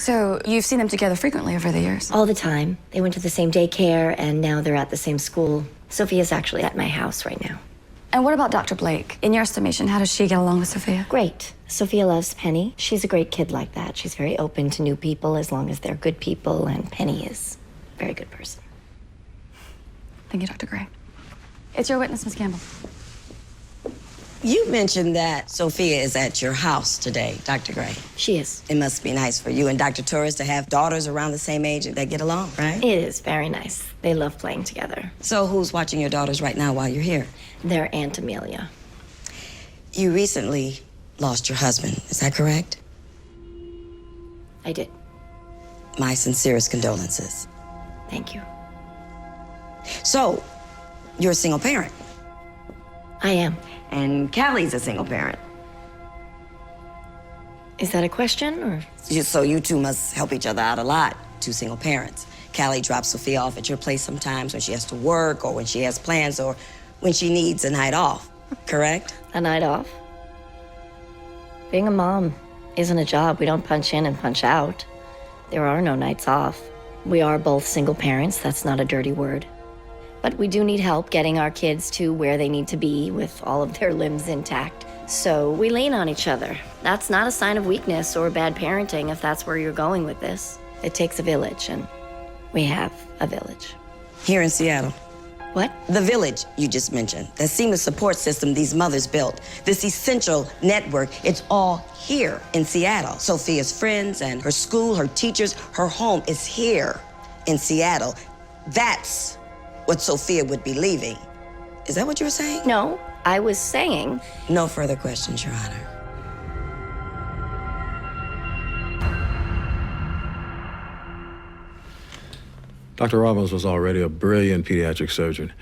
So you've seen them together frequently over the years? All the time. They went to the same daycare, and now they're at the same school. Sophia's actually at my house right now. And what about Dr. Blake? In your estimation, how does she get along with Sophia? Great. Sophia loves Penny. She's a great kid like that. She's very open to new people as long as they're good people, and Penny is a very good person. Thank you, Dr. Gray. It's your witness, Ms. Campbell. You mentioned that Sophia is at your house today, Dr. Gray. She is. It must be nice for you and Dr. Torres to have daughters around the same age that get along, right? It is very nice. They love playing together. So who's watching your daughters right now while you're here? Their Aunt Amelia. You recently lost your husband, is that correct? I did. My sincerest condolences. Thank you. So, you're a single parent? I am. And Callie's a single parent. Is that a question, or? So you two must help each other out a lot, two single parents. Callie drops Sophia off at your place sometimes when she has to work or when she has plans or when she needs a night off, correct? A night off? Being a mom isn't a job. We don't punch in and punch out. There are no nights off. We are both single parents. That's not a dirty word. But we do need help getting our kids to where they need to be with all of their limbs intact. So we lean on each other. That's not a sign of weakness or bad parenting if that's where you're going with this. It takes a village, and we have a village. Here in Seattle. What? The village you just mentioned, that seamless support system these mothers built, this essential network, it's all here in Seattle. Sophia's friends and her school, her teachers, her home is here in Seattle. That's what Sophia would be leaving. Is that what you were saying? No, I was saying... No further questions, Your Honor. Dr. Robbins was already a brilliant pediatric surgeon,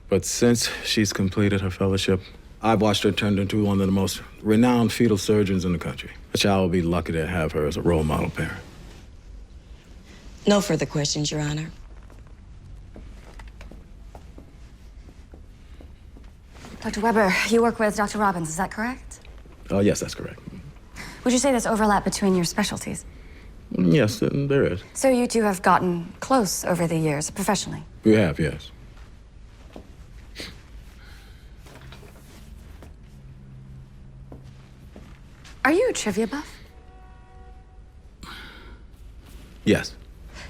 but since she's completed her fellowship, I've watched her turn into one of the most renowned fetal surgeons in the country. A child will be lucky to have her as a role model parent. No further questions, Your Honor. Dr. Weber, you work with Dr. Robbins, is that correct? Yes, that's correct. Would you say there's overlap between your specialties? Yes, there is. So you two have gotten close over the years, professionally? We have, yes. Are you a trivia buff? Yes.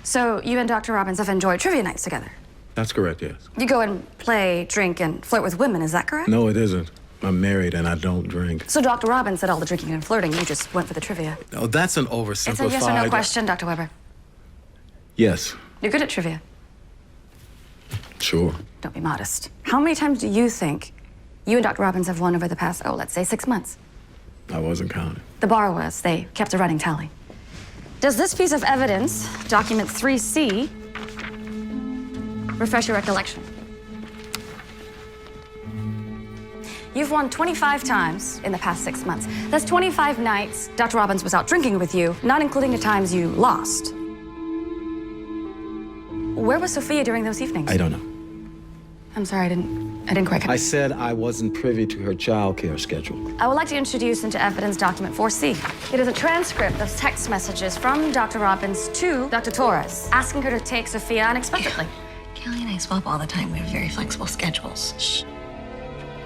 So you and Dr. Robbins have enjoyed trivia nights together? That's correct, yes. You go and play, drink, and flirt with women, is that correct? No, it isn't. I'm married and I don't drink. So Dr. Robbins said all the drinking and flirting, you just went for the trivia. No, that's an oversimplified... It's a yes or no question, Dr. Weber. Yes. You're good at trivia. Sure. Don't be modest. How many times do you think you and Dr. Robbins have won over the past, let's say 6 months? I wasn't counting. The bar was. They kept a running tally. Does this piece of evidence, document 3C, refresh your recollection? You've won 25 times in the past 6 months. That's 25 nights Dr. Robbins was out drinking with you, not including the times you lost. Where was Sophia during those evenings? I don't know. I'm sorry, I didn't quite catch. I said I wasn't privy to her childcare schedule. I would like to introduce into evidence document 4C. It is a transcript of text messages from Dr. Robbins to Dr. Torres, asking her to take Sophia unexpectedly. Kelly and I swap all the time. We have very flexible schedules. Shh.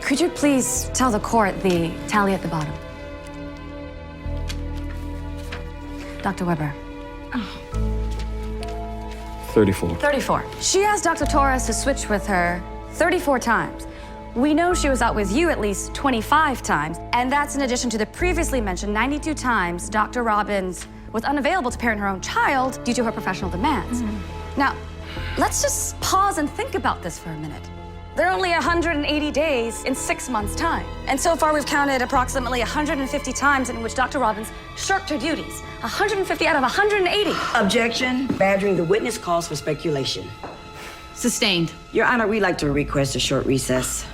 Could you please tell the court the tally at the bottom? Dr. Weber. 34. 34. She asked Dr. Torres to switch with her 34 times. We know she was out with you at least 25 times, and that's in addition to the previously mentioned 92 times Dr. Robbins was unavailable to parent her own child due to her professional demands. Now, let's just pause and think about this for a minute. There are only 180 days in 6 months' time. And so far, we've counted approximately 150 times in which Dr. Robbins shirked her duties. 150 out of 180. Objection. Badgering the witness calls for speculation. Sustained. Your Honor, we'd like to request a short recess.